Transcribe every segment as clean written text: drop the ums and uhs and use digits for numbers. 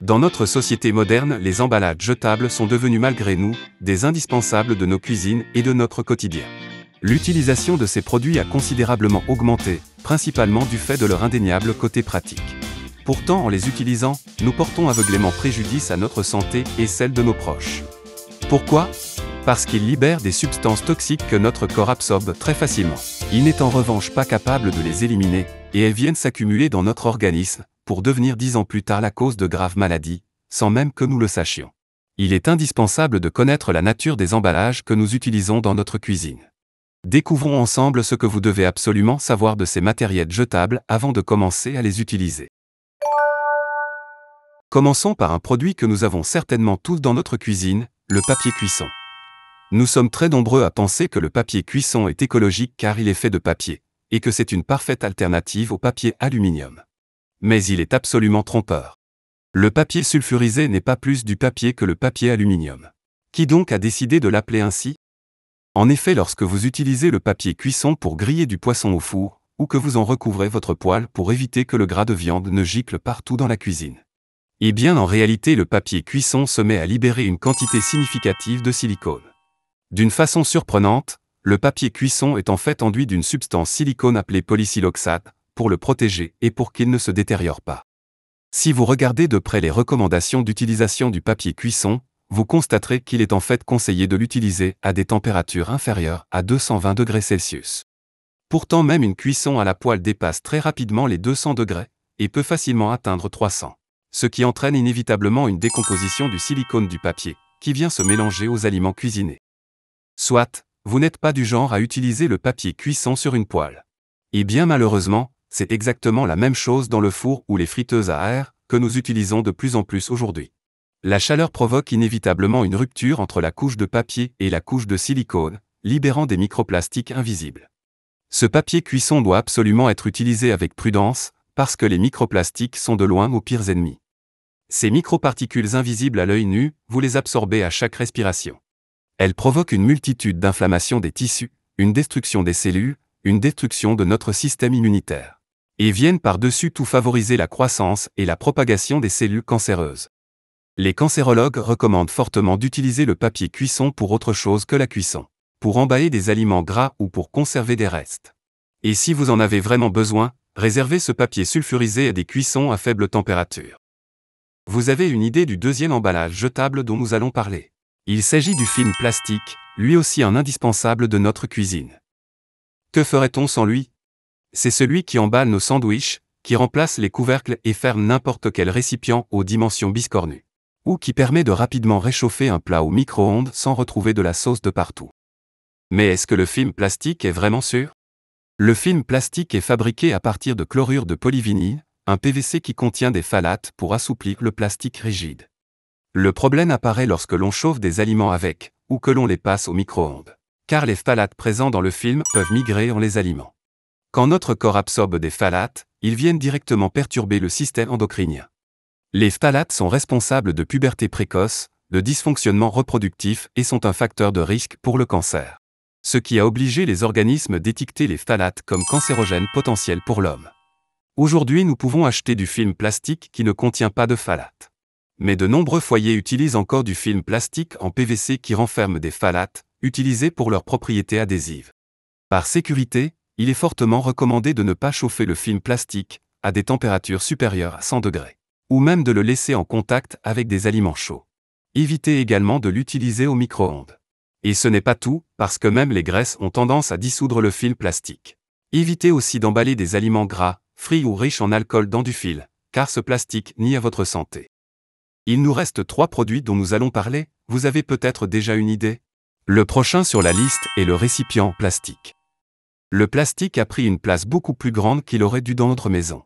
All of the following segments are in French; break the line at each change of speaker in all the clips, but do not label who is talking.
Dans notre société moderne, les emballages jetables sont devenus malgré nous, des indispensables de nos cuisines et de notre quotidien. L'utilisation de ces produits a considérablement augmenté, principalement du fait de leur indéniable côté pratique. Pourtant, en les utilisant, nous portons aveuglément préjudice à notre santé et celle de nos proches. Pourquoi ? Parce qu'ils libèrent des substances toxiques que notre corps absorbe très facilement. Il n'est en revanche pas capable de les éliminer, et elles viennent s'accumuler dans notre organisme, pour devenir 10 ans plus tard la cause de graves maladies, sans même que nous le sachions. Il est indispensable de connaître la nature des emballages que nous utilisons dans notre cuisine. Découvrons ensemble ce que vous devez absolument savoir de ces matériels jetables avant de commencer à les utiliser. Commençons par un produit que nous avons certainement tous dans notre cuisine, le papier cuisson. Nous sommes très nombreux à penser que le papier cuisson est écologique car il est fait de papier, et que c'est une parfaite alternative au papier aluminium. Mais il est absolument trompeur. Le papier sulfurisé n'est pas plus du papier que le papier aluminium. Qui donc a décidé de l'appeler ainsi ? En effet, lorsque vous utilisez le papier cuisson pour griller du poisson au four, ou que vous en recouvrez votre poêle pour éviter que le gras de viande ne gicle partout dans la cuisine. Eh bien, en réalité, le papier cuisson se met à libérer une quantité significative de silicone. D'une façon surprenante, le papier cuisson est en fait enduit d'une substance silicone appelée polysiloxate, pour le protéger et pour qu'il ne se détériore pas. Si vous regardez de près les recommandations d'utilisation du papier cuisson, vous constaterez qu'il est en fait conseillé de l'utiliser à des températures inférieures à 220 degrés Celsius. Pourtant, même une cuisson à la poêle dépasse très rapidement les 200 degrés et peut facilement atteindre 300, ce qui entraîne inévitablement une décomposition du silicone du papier, qui vient se mélanger aux aliments cuisinés. Soit, vous n'êtes pas du genre à utiliser le papier cuisson sur une poêle. Et bien malheureusement, c'est exactement la même chose dans le four ou les friteuses à air, que nous utilisons de plus en plus aujourd'hui. La chaleur provoque inévitablement une rupture entre la couche de papier et la couche de silicone, libérant des microplastiques invisibles. Ce papier cuisson doit absolument être utilisé avec prudence, parce que les microplastiques sont de loin nos pires ennemis. Ces microparticules invisibles à l'œil nu, vous les absorbez à chaque respiration. Elles provoquent une multitude d'inflammations des tissus, une destruction des cellules, une destruction de notre système immunitaire. Et viennent par-dessus tout favoriser la croissance et la propagation des cellules cancéreuses. Les cancérologues recommandent fortement d'utiliser le papier cuisson pour autre chose que la cuisson, pour emballer des aliments gras ou pour conserver des restes. Et si vous en avez vraiment besoin, réservez ce papier sulfurisé à des cuissons à faible température. Vous avez une idée du deuxième emballage jetable dont nous allons parler. Il s'agit du film plastique, lui aussi un indispensable de notre cuisine. Que ferait-on sans lui ? C'est celui qui emballe nos sandwichs, qui remplace les couvercles et ferme n'importe quel récipient aux dimensions biscornues. Ou qui permet de rapidement réchauffer un plat au micro-ondes sans retrouver de la sauce de partout. Mais est-ce que le film plastique est vraiment sûr ? Le film plastique est fabriqué à partir de chlorure de polyvinyle, un PVC qui contient des phthalates pour assouplir le plastique rigide. Le problème apparaît lorsque l'on chauffe des aliments avec, ou que l'on les passe au micro-ondes. Car les phtalates présents dans le film peuvent migrer en les aliments. Quand notre corps absorbe des phtalates, ils viennent directement perturber le système endocrinien. Les phtalates sont responsables de puberté précoce, de dysfonctionnement reproductif et sont un facteur de risque pour le cancer. Ce qui a obligé les organismes d'étiqueter les phtalates comme cancérogènes potentiels pour l'homme. Aujourd'hui, nous pouvons acheter du film plastique qui ne contient pas de phtalates. Mais de nombreux foyers utilisent encore du film plastique en PVC qui renferme des phtalates, utilisés pour leurs propriétés adhésives. Par sécurité, il est fortement recommandé de ne pas chauffer le film plastique à des températures supérieures à 100 degrés, ou même de le laisser en contact avec des aliments chauds. Évitez également de l'utiliser au micro-ondes. Et ce n'est pas tout, parce que même les graisses ont tendance à dissoudre le film plastique. Évitez aussi d'emballer des aliments gras, frits ou riches en alcool dans du fil, car ce plastique nuit à votre santé. Il nous reste 3 produits dont nous allons parler, vous avez peut-être déjà une idée ? Le prochain sur la liste est le récipient plastique. Le plastique a pris une place beaucoup plus grande qu'il aurait dû dans notre maison.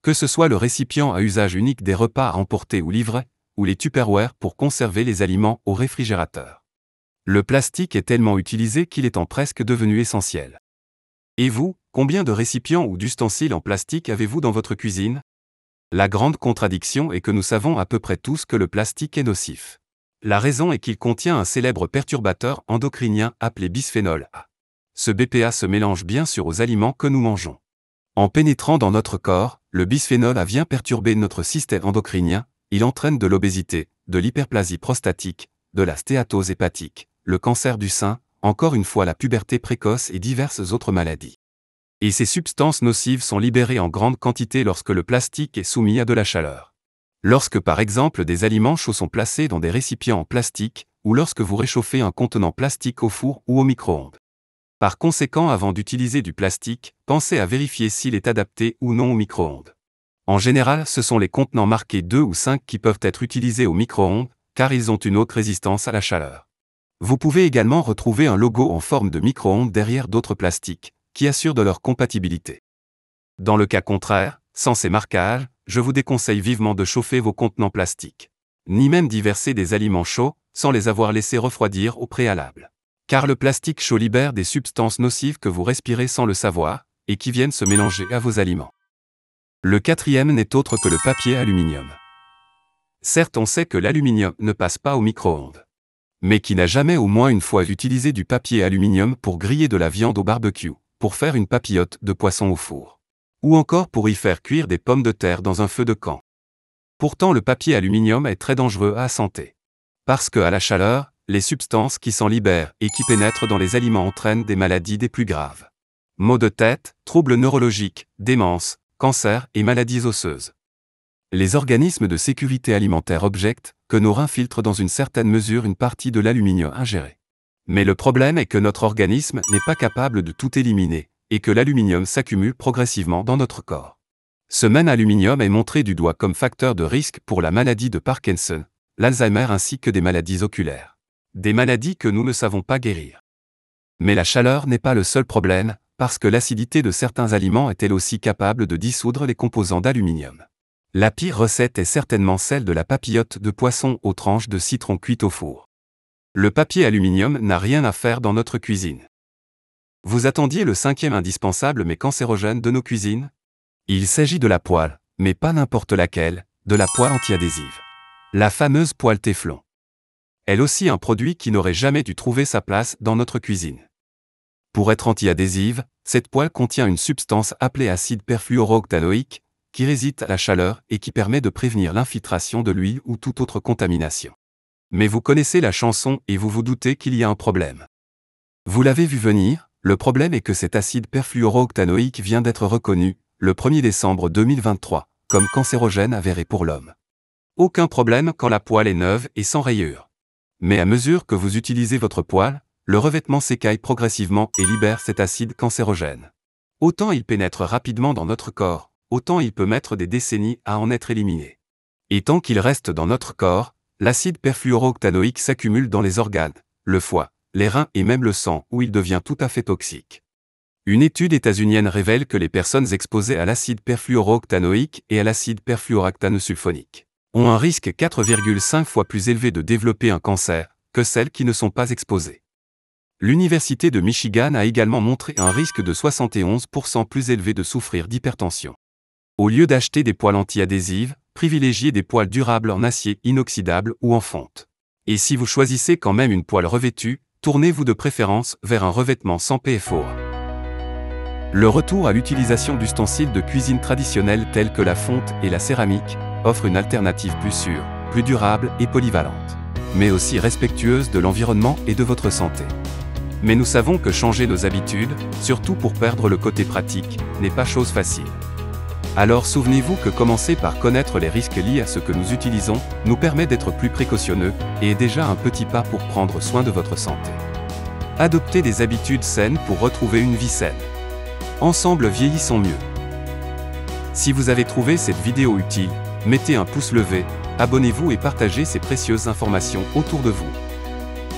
Que ce soit le récipient à usage unique des repas à emporter ou livrés, ou les Tupperware pour conserver les aliments au réfrigérateur. Le plastique est tellement utilisé qu'il est presque devenu essentiel. Et vous, combien de récipients ou d'ustensiles en plastique avez-vous dans votre cuisine ? La grande contradiction est que nous savons à peu près tous que le plastique est nocif. La raison est qu'il contient un célèbre perturbateur endocrinien appelé bisphénol A. Ce BPA se mélange bien sûr aux aliments que nous mangeons. En pénétrant dans notre corps, le bisphénol A vient perturber notre système endocrinien, il entraîne de l'obésité, de l'hyperplasie prostatique, de la stéatose hépatique, le cancer du sein, encore une fois la puberté précoce et diverses autres maladies. Et ces substances nocives sont libérées en grande quantité lorsque le plastique est soumis à de la chaleur. Lorsque par exemple des aliments chauds sont placés dans des récipients en plastique, ou lorsque vous réchauffez un contenant plastique au four ou au micro-ondes. Par conséquent, avant d'utiliser du plastique, pensez à vérifier s'il est adapté ou non au micro-ondes. En général, ce sont les contenants marqués 2 ou 5 qui peuvent être utilisés au micro-ondes, car ils ont une haute résistance à la chaleur. Vous pouvez également retrouver un logo en forme de micro-ondes derrière d'autres plastiques, qui assurent de leur compatibilité. Dans le cas contraire, sans ces marquages, je vous déconseille vivement de chauffer vos contenants plastiques. Ni même d'y verser des aliments chauds, sans les avoir laissés refroidir au préalable. Car le plastique chaud libère des substances nocives que vous respirez sans le savoir, et qui viennent se mélanger à vos aliments. Le quatrième n'est autre que le papier aluminium. Certes, on sait que l'aluminium ne passe pas au micro-ondes. Mais qui n'a jamais au moins une fois utilisé du papier aluminium pour griller de la viande au barbecue, pour faire une papillote de poisson au four, ou encore pour y faire cuire des pommes de terre dans un feu de camp. Pourtant, le papier aluminium est très dangereux à la santé. Parce que, à la chaleur, les substances qui s'en libèrent et qui pénètrent dans les aliments entraînent des maladies des plus graves. Maux de tête, troubles neurologiques, démence, cancer et maladies osseuses. Les organismes de sécurité alimentaire objectent que nos reins filtrent dans une certaine mesure une partie de l'aluminium ingéré. Mais le problème est que notre organisme n'est pas capable de tout éliminer, et que l'aluminium s'accumule progressivement dans notre corps. Ce même aluminium est montré du doigt comme facteur de risque pour la maladie de Parkinson, l'Alzheimer ainsi que des maladies oculaires. Des maladies que nous ne savons pas guérir. Mais la chaleur n'est pas le seul problème, parce que l'acidité de certains aliments est elle aussi capable de dissoudre les composants d'aluminium. La pire recette est certainement celle de la papillote de poisson aux tranches de citron cuites au four. Le papier aluminium n'a rien à faire dans notre cuisine. Vous attendiez le cinquième indispensable mais cancérogène de nos cuisines? Il s'agit de la poêle, mais pas n'importe laquelle, de la poêle anti-adhésive. La fameuse poêle Téflon. Elle aussi un produit qui n'aurait jamais dû trouver sa place dans notre cuisine. Pour être anti-adhésive, cette poêle contient une substance appelée acide perfluorooctanoïque, qui résiste à la chaleur et qui permet de prévenir l'infiltration de l'huile ou toute autre contamination. Mais vous connaissez la chanson et vous vous doutez qu'il y a un problème. Vous l'avez vu venir, le problème est que cet acide perfluorooctanoïque vient d'être reconnu, le 1er décembre 2023, comme cancérogène avéré pour l'homme. Aucun problème quand la poêle est neuve et sans rayures. Mais à mesure que vous utilisez votre poêle, le revêtement s'écaille progressivement et libère cet acide cancérogène. Autant il pénètre rapidement dans notre corps, autant il peut mettre des décennies à en être éliminé. Et tant qu'il reste dans notre corps, l'acide perfluorooctanoïque s'accumule dans les organes, le foie, les reins et même le sang où il devient tout à fait toxique. Une étude états-unienne révèle que les personnes exposées à l'acide perfluorooctanoïque et à l'acide perfluorooctanosulfonique ont un risque 4,5 fois plus élevé de développer un cancer que celles qui ne sont pas exposées. L'Université de Michigan a également montré un risque de 71% plus élevé de souffrir d'hypertension. Au lieu d'acheter des poêles anti-adhésives, privilégiez des poêles durables en acier inoxydable ou en fonte. Et si vous choisissez quand même une poêle revêtue, tournez-vous de préférence vers un revêtement sans PFOA. Le retour à l'utilisation d'ustensiles de cuisine traditionnels tels que la fonte et la céramique offre une alternative plus sûre, plus durable et polyvalente, mais aussi respectueuse de l'environnement et de votre santé. Mais nous savons que changer nos habitudes, surtout pour perdre le côté pratique, n'est pas chose facile. Alors souvenez-vous que commencer par connaître les risques liés à ce que nous utilisons nous permet d'être plus précautionneux et est déjà un petit pas pour prendre soin de votre santé. Adoptez des habitudes saines pour retrouver une vie saine. Ensemble vieillissons mieux. Si vous avez trouvé cette vidéo utile, mettez un pouce levé, abonnez-vous et partagez ces précieuses informations autour de vous.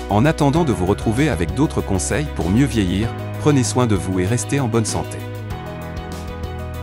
En attendant de vous retrouver avec d'autres conseils pour mieux vieillir, prenez soin de vous et restez en bonne santé.